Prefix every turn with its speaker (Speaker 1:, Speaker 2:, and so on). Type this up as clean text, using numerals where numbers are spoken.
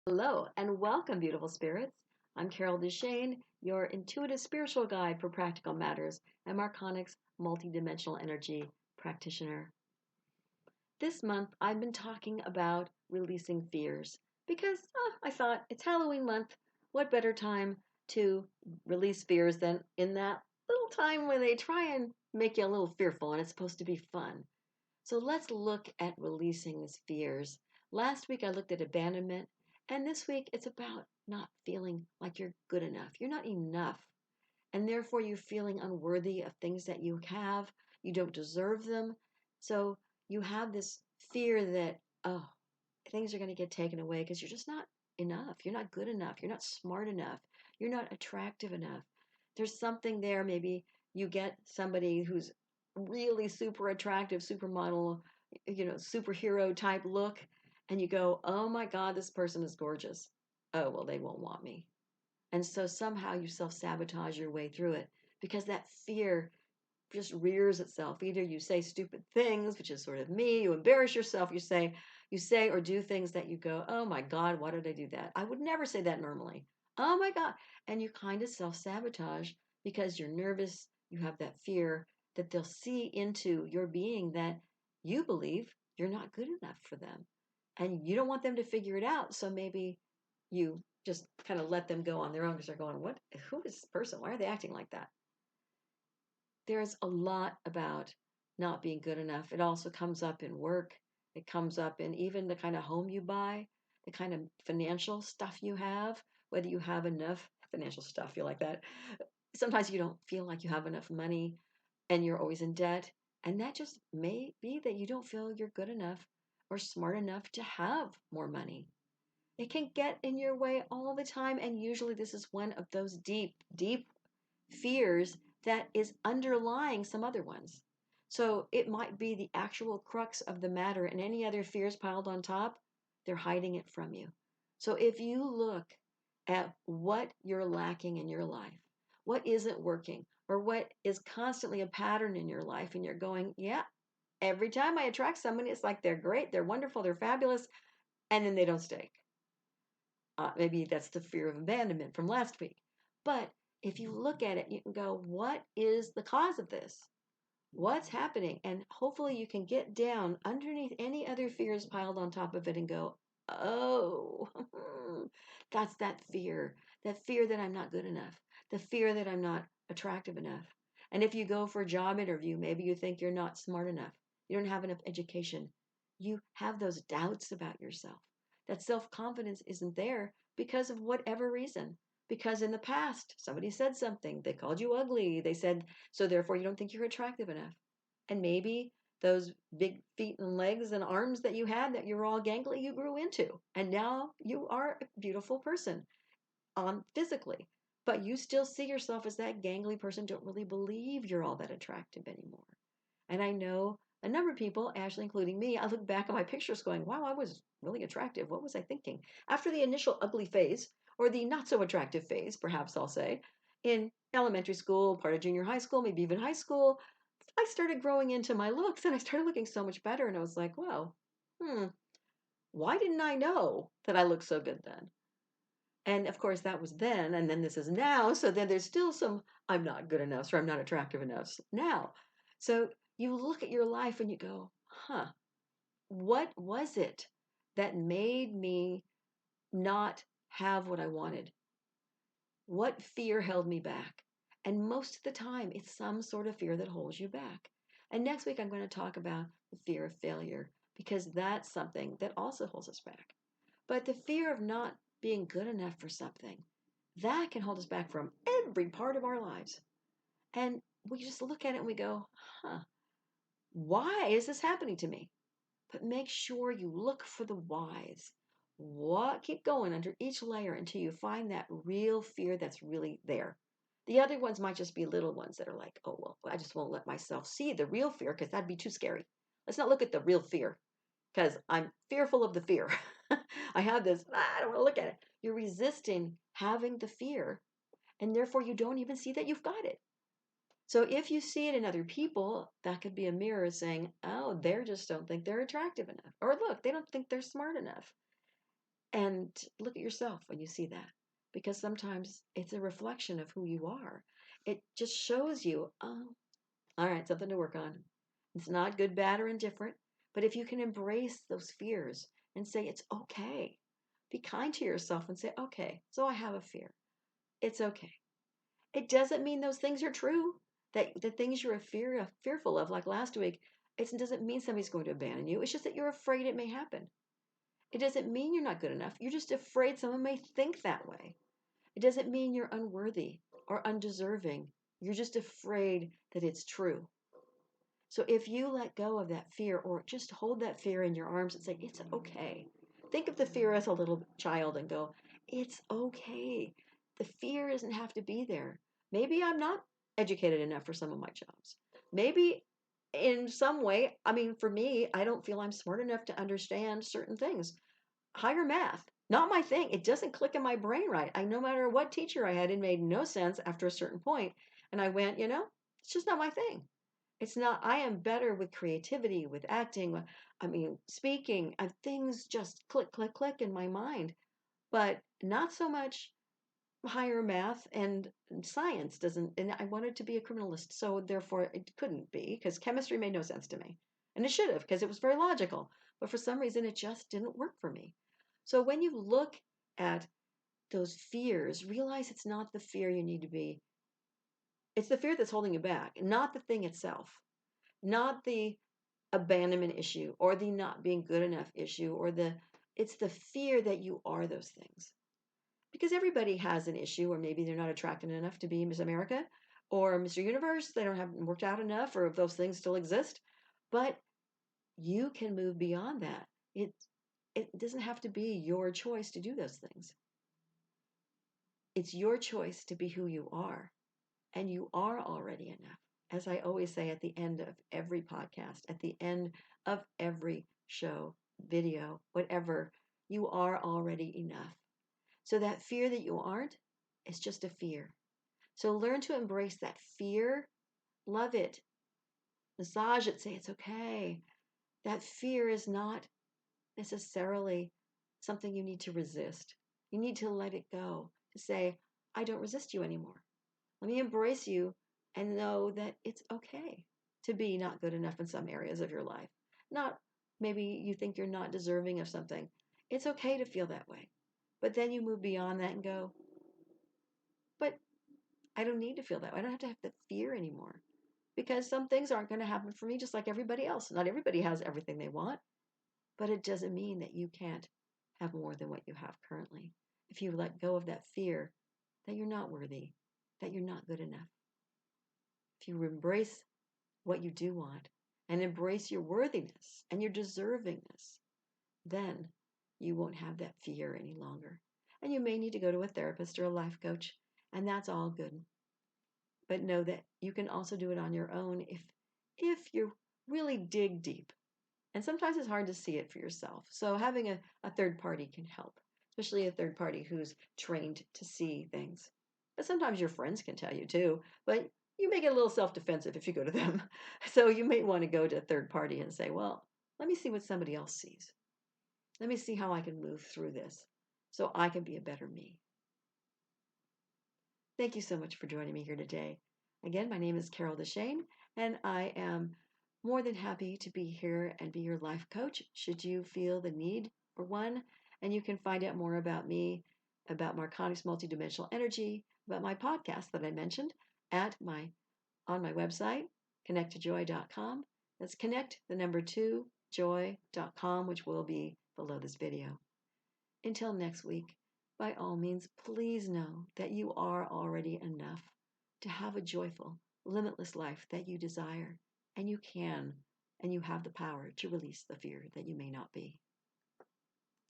Speaker 1: Hello and welcome, beautiful spirits. I'm Carol DeChaine, your intuitive spiritual guide for practical matters and Marconics multidimensional energy practitioner. This month, I've been talking about releasing fears because I thought it's Halloween month. What better time to release fears than in that little time where they try and make you a little fearful and it's supposed to be fun? So let's look at releasing these fears. Last week I looked at abandonment, and this week it's about not feeling like you're good enough. You're not enough. And therefore you're feeling unworthy of things that you have. You don't deserve them. So you have this fear that, oh, things are going to get taken away because you're just not enough. You're not good enough. You're not smart enough. You're not attractive enough. There's something there. Maybe you get somebody who's really super attractive, supermodel, superhero type look, and you go, oh my God, this person is gorgeous. Oh, well, they won't want me. And so somehow you self sabotage your way through it because that fear just rears itself. Either you say stupid things, which is sort of me, you embarrass yourself, you say or do things that you go, oh my God, why did I do that? I would never say that normally. Oh my God. And you kind of self sabotage because you're nervous, you have that fear that they'll see into your being that you believe you're not good enough for them. And you don't want them to figure it out. So maybe you just kind of let them go on their own because they're going, what? Who is this person? Why are they acting like that? There's a lot about not being good enough. It also comes up in work. It comes up in even the kind of home you buy, the kind of financial stuff you have, whether you have enough financial stuff, you like that. Sometimes you don't feel like you have enough money and you're always in debt. And that just may be that you don't feel you're good enough or smart enough to have more money. It can get in your way all the time. And usually, this is one of those deep, deep fears that is underlying some other ones. So it might be the actual crux of the matter, and any other fears piled on top, they're hiding it from you. So if you look at what you're lacking in your life, what isn't working, or what is constantly a pattern in your life, and you're going, yeah, every time I attract somebody, it's like they're great, they're wonderful, they're fabulous, and then they don't stay. Maybe that's the fear of abandonment from last week. But if you look at it, you can go, what is the cause of this? What's happening? And hopefully you can get down underneath any other fears piled on top of it and go, oh, that's that fear that I'm not good enough, the fear that I'm not attractive enough. And if you go for a job interview, maybe you think you're not smart enough, you don't have enough education, you have those doubts about yourself. That self confidence isn't there because of whatever reason. Because in the past, somebody said something, they called you ugly, they said, so therefore you don't think you're attractive enough. And maybe those big feet and legs and arms that you had that you were all gangly, you grew into. And now you are a beautiful person physically. But you still see yourself as that gangly person, don't really believe you're all that attractive anymore. And I know a number of people, Ashley including me, I look back at my pictures going, wow, I was really attractive. What was I thinking? After the initial ugly phase, or the not so attractive phase, perhaps I'll say, in elementary school, part of junior high school, maybe even high school, I started growing into my looks and I started looking so much better. And I was like, wow, why didn't I know that I looked so good then? And of course, that was then, and then this is now. So then there's still some I'm not good enough, or I'm not attractive enough now. So you look at your life and you go, huh, what was it that made me not have what I wanted? What fear held me back? And most of the time, it's some sort of fear that holds you back. And next week, I'm going to talk about the fear of failure because that's something that also holds us back. But the fear of not being good enough for something, that can hold us back from every part of our lives. And we just look at it and we go, huh, why is this happening to me? But make sure you look for the whys. What? Keep going under each layer until you find that real fear that's really there. The other ones might just be little ones that are like, oh, well, I just won't let myself see the real fear because that'd be too scary. Let's not look at the real fear because I'm fearful of the fear. I have this, I don't want to look at it. You're resisting having the fear, and therefore you don't even see that you've got it. So if you see it in other people, that could be a mirror saying, oh, they just don't think they're attractive enough. Or look, they don't think they're smart enough. And look at yourself when you see that, because sometimes it's a reflection of who you are. It just shows you, oh, all right, something to work on. It's not good, bad, or indifferent. But if you can embrace those fears and say, it's okay, be kind to yourself and say, okay, so I have a fear. It's okay. It doesn't mean those things are true. That the things you're fearful of, like last week, it doesn't mean somebody's going to abandon you. It's just that you're afraid it may happen. It doesn't mean you're not good enough. You're just afraid someone may think that way. It doesn't mean you're unworthy or undeserving. You're just afraid that it's true. So if you let go of that fear, or just hold that fear in your arms and say, it's okay. Think of the fear as a little child and go, it's okay. The fear doesn't have to be there. Maybe I'm not educated enough for some of my jobs. Maybe in some way, I mean, for me, I don't feel I'm smart enough to understand certain things. Higher math, not my thing. It doesn't click in my brain right. No matter what teacher I had, it made no sense after a certain point. And I went, it's just not my thing. It's not, I am better with creativity, with acting, speaking, and things just click, click, click in my mind, but not so much higher math and science doesn't, and I wanted to be a criminalist, so therefore it couldn't be, because chemistry made no sense to me. And it should have, because it was very logical. But for some reason, it just didn't work for me. So when you look at those fears, realize it's not the fear you need to be. It's the fear that's holding you back, not the thing itself, not the abandonment issue or the not being good enough issue it's the fear that you are those things. Because everybody has an issue, or maybe they're not attractive enough to be Miss America or Mr. Universe. They don't have worked out enough, or if those things still exist. But you can move beyond that. It doesn't have to be your choice to do those things. It's your choice to be who you are, and you are already enough. As I always say at the end of every podcast, at the end of every show, video, whatever, you are already enough. So that fear that you aren't is just a fear. So learn to embrace that fear, love it, massage it, say it's okay. That fear is not necessarily something you need to resist. You need to let it go, to say, I don't resist you anymore. Let me embrace you and know that it's okay to be not good enough in some areas of your life. Not maybe you think you're not deserving of something. It's okay to feel that way. But then you move beyond that and go, but I don't need to feel that way. I don't have the fear anymore, because some things aren't going to happen for me just like everybody else. Not everybody has everything they want, but it doesn't mean that you can't have more than what you have currently. If you let go of that fear that you're not worthy, that you're not good enough. If you embrace what you do want and embrace your worthiness and your deservingness, then you won't have that fear any longer. And you may need to go to a therapist or a life coach, and that's all good. But know that you can also do it on your own if you really dig deep. And sometimes it's hard to see it for yourself. So having a third party can help, especially a third party who's trained to see things. But sometimes your friends can tell you too, but you may get a little self-defensive if you go to them. So you may want to go to a third party and say, well, let me see what somebody else sees. Let me see how I can move through this so I can be a better me. Thank you so much for joining me here today. Again, my name is Carol DeChaine, and I am more than happy to be here and be your life coach should you feel the need for one. And you can find out more about me, about Marconics multidimensional energy, about my podcast that I mentioned on my website, connecttojoy.com. That's connect, the number 2, joy.com, which will be below this video. Until next week, by all means, please know that you are already enough to have a joyful, limitless life that you desire, and you can, and you have the power to release the fear that you may not be.